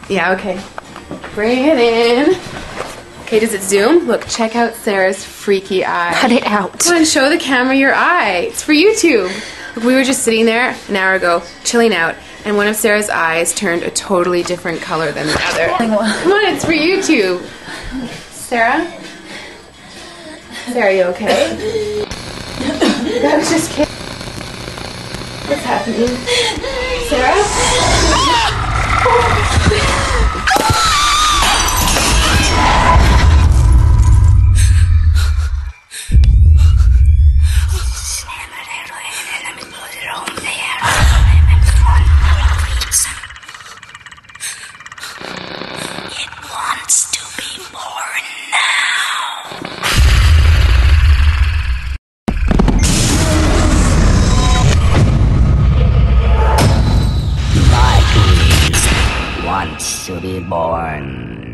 Yeah, okay. Bring it in. Okay, does it zoom? Look, check out Sarah's freaky eye. Cut it out. Come on, show the camera your eye. It's for YouTube. Look, we were just sitting there an hour ago, chilling out, and one of Sarah's eyes turned a totally different color than the other. Come on, it's for YouTube. Sarah? Sarah, are you okay? I was just kidding. What's happening? Sarah? It wants to be born now. My wants to be born